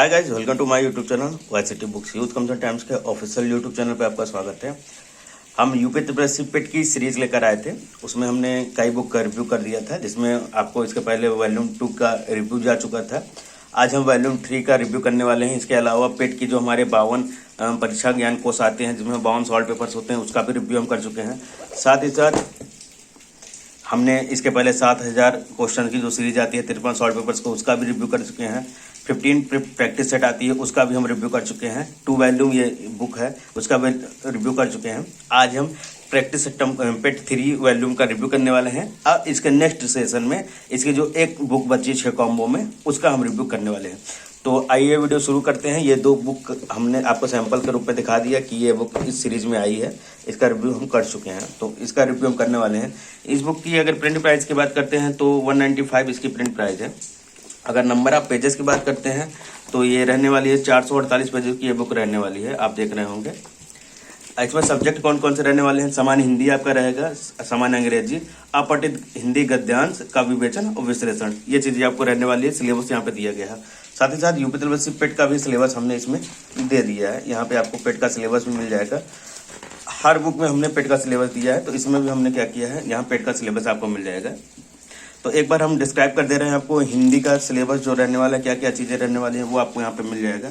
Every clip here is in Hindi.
Hi guys, welcome to my YouTube channel YCT books youth comes times के ऑफिशियल यूट्यूब चैनल पे आपका स्वागत है। हम यूपी त्रिपल पेट की सीरीज लेकर आए थे। उसमें हमने कई बुक का रिव्यू कर दिया था, जिसमें आपको इसके पहले वॉल्यूम 2 का रिव्यू जा चुका था। आज हम वॉल्यूम 3 का रिव्यू करने वाले हैं। इसके अलावा पेट की जो हमारे 52 परीक्षा ज्ञान कोर्स आते हैं, जिसमें 52 सॉल्व पेपर्स होते हैं, उसका भी रिव्यू हम कर चुके हैं। साथ ही साथ हमने इसके पहले 7000 क्वेश्चन की जो सीरीज आती है 53 सॉल्व पेपर्स को, उसका भी रिव्यू कर चुके हैं। 15 प्रैक्टिस सेट आती है, उसका भी हम रिव्यू कर चुके हैं। 2 वॉल्यूम ये बुक है, उसका भी रिव्यू कर चुके हैं। आज हम प्रैक्टिस पेट 3 वॉल्यूम का रिव्यू करने वाले हैं। अब इसके नेक्स्ट सेशन में इसकी जो एक बुक बची 6 कॉम्बो में, उसका हम रिव्यू करने वाले हैं। तो आइए वीडियो शुरू करते हैं। ये 2 बुक हमने आपको सैंपल के रूप में दिखा दिया कि ये बुक इस सीरीज में आई है। इसका रिव्यू हम कर चुके हैं, तो इसका रिव्यू हम करने वाले हैं। इस बुक की अगर प्रिंट प्राइस की बात करते हैं तो 195 इसकी प्रिंट प्राइस है। अगर नंबर ऑफ पेजेस की बात करते हैं तो ये रहने वाली है 448 पेजेस की ये बुक रहने वाली है, आप देख रहे होंगे। इसमें सब्जेक्ट कौन कौन से रहने वाले हैं? सामान्य हिंदी आपका रहेगा, सामान्य अंग्रेजी, अपठित हिंदी गद्यांश का विवेचन और विश्लेषण, ये चीजें आपको रहने वाली है। सिलेबस यहाँ पे दिया गया है। साथ ही साथ यूपी त्रिपल पेट का भी सिलेबस हमने इसमें दे दिया है। यहाँ पे आपको पेट का सिलेबस भी मिल जाएगा। हर बुक में हमने पेट का सिलेबस दिया है, तो इसमें भी हमने क्या किया है, यहाँ पेट का सिलेबस आपको मिल जाएगा। तो एक बार हम डिस्क्राइब कर दे रहे हैं आपको हिंदी का सिलेबस जो रहने वाला है, क्या क्या चीज़ें रहने वाली हैं, वो आपको यहाँ पे मिल जाएगा।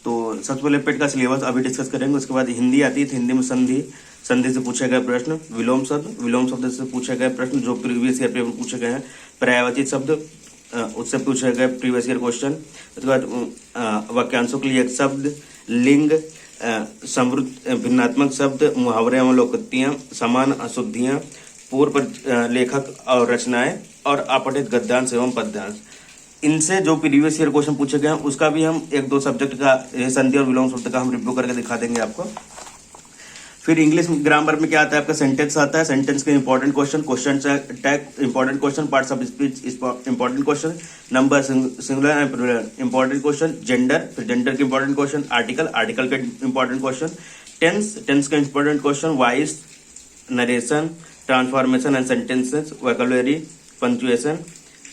तो सबसे पहले पेट का सिलेबस अभी डिस्कस करेंगे। उसके बाद हिंदी आती है, तो हिंदी में संधि से पूछे गए प्रश्न, विलोम शब्द से पूछे गए प्रश्न जो प्रीवियस ईयर पेपर पूछे गए हैं, पर्यायवाची शब्द उससे पूछे गए प्रीवियस ईयर क्वेश्चन। उसके बाद वाक्यांशों के लिए एक शब्द, लिंग, समृद्ध भिन्नात्मक शब्द, मुहावरे एवं लोकोक्तियाँ, समान अशुद्धियाँ, पूर्व लेखक और रचनाएं, और अपठित गद्यांश एवं पद्यांश। इनसे जो प्रीवियस ईयर क्वेश्चन पूछे गए हैं उसका भी हम 1-2 सब्जेक्ट का संधि और विलोम शब्द का हम रिव्यू करके दिखा देंगे आपको। फिर इंग्लिश ग्रामर में क्या आता है आपका, सेंटेंस आता है। सेंटेंस के important question tag important question, parts of speech important question, number singular and plural important question, gender, फिर जेंडर के इंपॉर्टेंट क्वेश्चन, आर्टिकल के इंपॉर्टेंट क्वेश्चन, टेंस का important question, voice, narration, transformation and sentences, vocabulary, punctuation,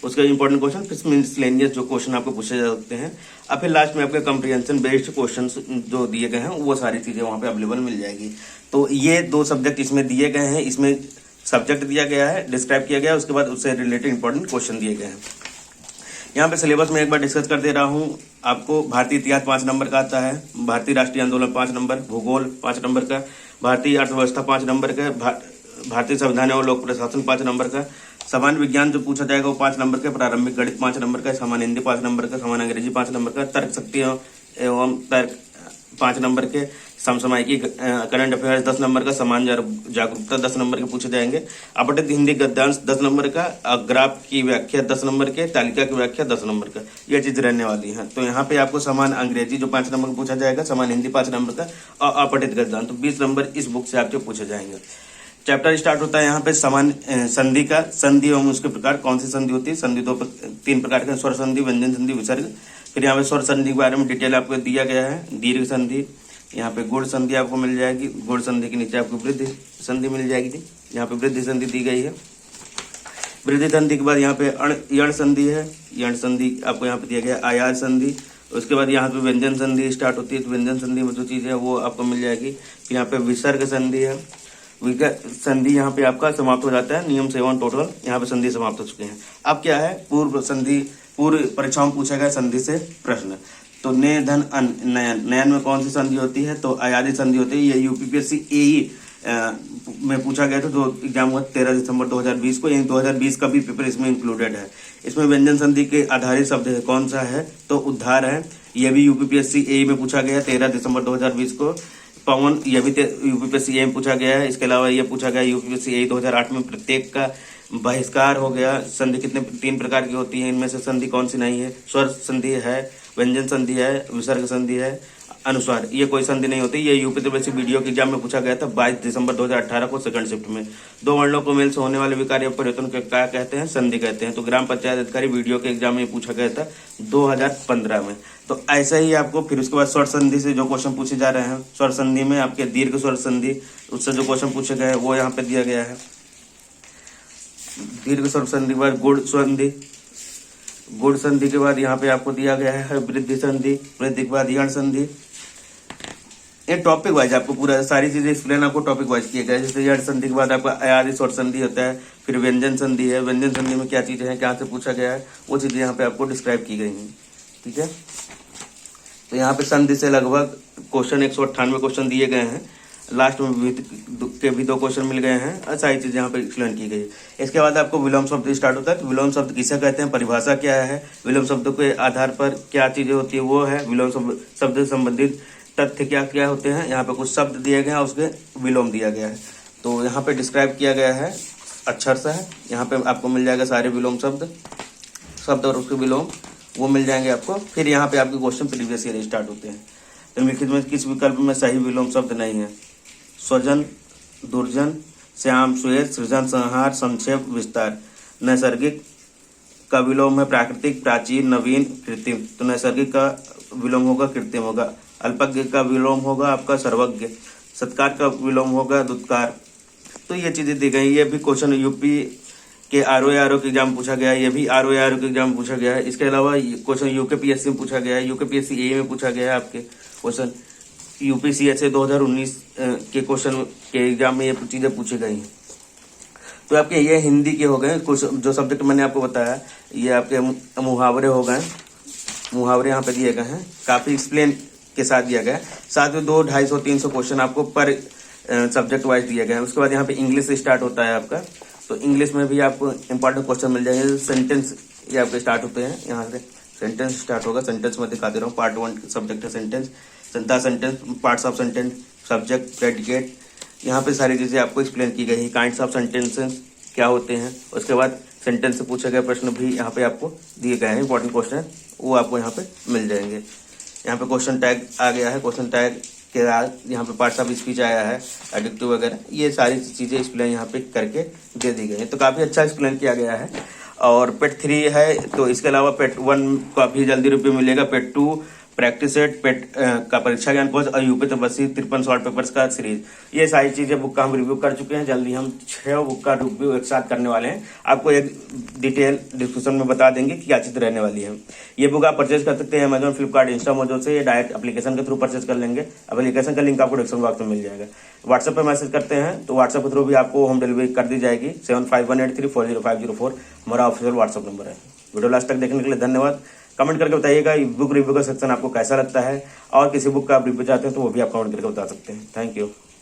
उसके इंपॉर्टेंट क्वेश्चन, फिर मिसलेनियस जो क्वेश्चन आपको पूछे जा सकते हैं। अब फिर लास्ट में आपके कंप्रीहेंशन बेस्ड क्वेश्चंस जो दिए गए हैं वो सारी चीजें वहां पे अवेलेबल मिल जाएगी। तो ये 2 सब्जेक्ट इसमें दिए गए हैं। इसमें सब्जेक्ट दिया गया है, डिस्क्राइब किया गया है, उसके बाद उससे रिलेटेड इंपॉर्टेंट क्वेश्चन दिए गए हैं। यहाँ पे सिलेबस में एक बार डिस्कस कर दे रहा हूँ आपको। भारतीय इतिहास 5 नंबर का आता है, भारतीय राष्ट्रीय आंदोलन 5 नंबर, भूगोल 5 नंबर का, भारतीय अर्थव्यवस्था 5 नंबर का, भारतीय संविधान और लोक प्रशासन 5 नंबर का, सामान्य विज्ञान जो पूछा जाएगा वो 5 नंबर का, प्रारंभिक गणित 5 नंबर का, सामान्य हिंदी 5 नंबर का, सामान्य अंग्रेजी 5 नंबर का, तर्क शक्ति एवं तर्क 5 नंबर के, समसामयिकी करंट अफेयर्स 10 नंबर का, समान जागरूकता 10 नंबर के पूछे जाएंगे, अपठित हिंदी गद्यांश 10 नंबर का, ग्राफ की व्याख्या 10 नंबर के, तालिका की व्याख्या 10 नंबर का, ये चीज रहने वाली है। तो यहाँ पे आपको समान अंग्रेजी जो 5 नंबर का पूछा जाएगा, समान हिंदी 5 नंबर का, और अपठित गद्यांश तो 20 नंबर इस बुक से आपसे पूछे जाएंगे। चैप्टर स्टार्ट होता है यहाँ पे सामान्य संधि का। संधि एवं उसके प्रकार, कौन सी संधि होती है? संधि 3 प्रकार के, स्वर संधि, व्यंजन संधि, विसर्ग। फिर यहाँ पे स्वर संधि के बारे में डिटेल आपको दिया गया है। दीर्घ संधि, यहाँ पे गुण संधि आपको मिल जाएगी। गुण संधि के नीचे आपको वृद्धि संधि मिल जाएगी। यहाँ पे वृद्धि संधि दी गई है। वृद्धि संधि के बाद यहाँ पे यण संधि है। यण संधि आपको यहाँ पे दिया गया। आयात संधि, उसके बाद यहाँ पे व्यंजन संधि स्टार्ट होती है। तो व्यंजन संधि में जो चीज है वो आपको मिल जाएगी। फिर यहाँ पे विसर्ग संधि है। संधि यहाँ पे आपका समाप्त हो जाता है। नियम 7 टोटल यहाँ पे संधि समाप्त हो चुके हैं। अब क्या है, पूर्व परीक्षाओं में पूछा गया संधि से प्रश्न। तो ने धन अन नयन, नयन में कौन सी संधि होती है? तो अयादी संधि होती है। ये यूपीपीएससी एई में पूछा गया था, जो एग्जाम हुआ 13 दिसंबर 2020 को। यही 2020 का भी पेपर इसमें इंक्लूडेड है। इसमें व्यंजन संधि के आधारित शब्द है, कौन सा है? तो उद्धार है। ये भी यूपीपीएससी एई में पूछा गया 13 दिसंबर 2020 को। पवन, यह भी यूपीपीएससी एई में पूछा गया है। इसके अलावा यह पूछा गया यूपीपीएससी एई 2008 में। प्रत्येक का बहिष्कार हो गया। संधि कितने 3 प्रकार की होती है, इनमें से संधि कौन सी नहीं है? स्वर संधि है, व्यंजन संधि है, विसर्ग संधि है, अनुस्वार, ये कोई संधि नहीं होती। ये यूपी त्रिपल वीडियो के एग्जाम में पूछा गया था 22 दिसंबर 2018 को सेकंड शिफ्ट में। 2 वर्णों को मेल से होने वाले विकार या परिवर्तन को क्या कहते हैं? संधि कहते हैं। तो ग्राम पंचायत अधिकारी वीडियो के एग्जाम में पूछा गया था 2015 में। तो ऐसा ही आपको फिर उसके बाद स्वर संधि से जो क्वेश्चन पूछे जा रहे हैं, स्वर संधि में आपके दीर्घ स्वर संधि, उससे जो क्वेश्चन पूछे गए वो यहाँ पे दिया गया है। दीर्घ स्वर संधि के बाद गुण संधि, गुण संधि के बाद यहाँ पे आपको दिया गया है वृद्धि संधि, वृद्धि के बाद यण संधि। ये टॉपिक वाइज आपको पूरा सारी चीजें एक्सप्लेन आपको टॉपिक वाइज किया गया है। जैसे यण संधि के बाद आपका अयादि स्वर संधि होता है, फिर व्यंजन संधि है, व्यंजन संधि में क्या चीजें हैं, क्या से पूछा गया है, वो चीजें यहाँ पे आपको डिस्क्राइब की गई हैं। ठीक है, तो यहाँ पे संधि से लगभग क्वेश्चन 198 क्वेश्चन दिए गए हैं, लास्ट में भी 2 क्वेश्चन मिल गए हैं और सारी चीजें यहाँ पे एक्सप्लेन की गई है। इसके बाद आपको विलोम शब्द स्टार्ट होता है। तो विलोम शब्द किसे कहते हैं, परिभाषा क्या है, विलोम शब्दों के आधार पर क्या चीजें होती है, वो है विलोम शब्द से संबंधित तथ्य क्या क्या होते हैं। यहाँ पे कुछ शब्द दिए गए हैं, उसके विलोम दिया गया है। तो यहाँ पे डिस्क्राइब किया गया है अक्षर से है। यहाँ पे आपको मिल जाएगा सारे विलोम शब्द और उसके विलोम वो मिल जाएंगे आपको। फिर यहाँ पे आपके क्वेश्चन प्रीवियस ईयर स्टार्ट होते हैं। तो निम्नलिखित में किस विकल्प में सही विलोम शब्द नहीं है, स्वजन, दुर्जन, श्याम, श्वेत, सृजन, संहार, संक्षेप, विस्तार। नैसर्गिक का विलोम है प्राकृतिक, प्राचीन, नवीन, कृत्रिम। तो नैसर्गिक का विलोम होगा कृत्रिम होगा। अल्पज्ञ का विलोम होगा आपका सर्वज्ञ। सत्कार का विलोम होगा दुत्कार। तो ये चीजें दी गई। ये भी क्वेश्चन यूपी के आरओ के एग्जाम पूछा गया है, ये भी आरओ के एग्जाम पूछा गया है। इसके अलावा क्वेश्चन यूकेपीएससी में पूछा गया है, यूकेपीएससी ए में पूछा गया है आपके क्वेश्चन। यूपीसीएसए 2019 के क्वेश्चन के एग्जाम में ये चीजें पूछी गई हैं। तो आपके ये हिंदी के हो गए कुछ जो सब्जेक्ट मैंने आपको बताया। ये आपके मुहावरे हो गए, मुहावरे यहाँ पे दिए गए हैं, काफी एक्सप्लेन के साथ दिया गया है। साथ में 200, 250, 300 क्वेश्चन आपको पर सब्जेक्ट वाइज दिया गया है। उसके बाद यहाँ पे इंग्लिश से स्टार्ट होता है आपका। तो इंग्लिश में भी आपको इंपॉर्टेंट क्वेश्चन मिल जाएंगे। सेंटेंस ये आपके स्टार्ट होते हैं, यहाँ से सेंटेंस स्टार्ट होगा। सेंटेंस में दिखा दे रहा हूँ, पार्ट 1 सब्जेक्ट है sentence, sentence, parts of sentence, subject, predicate. यहाँ पे सारी चीजें आपको एक्सप्लेन की गई है। काइंड्स ऑफ सेंटेंसेस क्या होते हैं। उसके बाद सेंटेंस से पूछे गए प्रश्न भी यहाँ पे आपको दिए गए हैं, इंपॉर्टेंट क्वेश्चन वो आपको यहाँ पे मिल जाएंगे। यहाँ पे क्वेश्चन टैग आ गया है, क्वेश्चन टैग के बाद यहाँ पे पार्ट्स ऑफ स्पीच आया है, एडजेक्टिव वगैरह, ये सारी चीजें एक्सप्लेन यहाँ पे करके दे दी गई है। तो काफी अच्छा एक्सप्लेन किया गया है। और पेट 3 है, तो इसके अलावा पेट 1 काफी जल्दी रिव्यू मिलेगा। पेट 2 प्रैक्टिस सेट, पेट का परीक्षा ज्ञान कोर्स और यूपी तपस्वी 53 शॉर्ट पेपर्स का सीरीज, ये सारी चीजें बुक का हम रिव्यू कर चुके हैं। जल्दी हम 6 बुक का रिव्यू एक साथ करने वाले हैं। आपको एक डिटेल डिस्क्रिप्शन में बता देंगे कि क्या चीज रहने वाली है। ये बुक आप परचेज कर सकते हैं अमेजॉन, फ्लिपकार्ट, इंस्टा मोजो से, डायरेक्ट एप्लीकेशन के थ्रू परचेज कर लेंगे। एप्लीकेशन का लिंक आपको डिस्क्रिप्शन बॉक्स में मिल जाएगा। व्हाट्सएप पर मैसेज करते हैं तो व्हाट्सएप के थ्रू भी आपको होम डिलीवरी कर दी जाएगी। 7518340504 हमारा ऑफिशियल व्हाट्सएप नंबर है। वीडियो लास्ट तक देखने के लिए धन्यवाद। कमेंट करके बताइएगा बुक रिव्यू का सेक्शन आपको कैसा लगता है, और किसी बुक का आप रिव्यू चाहते हैं तो वो भी आप कमेंट करके बता सकते हैं। Thank you.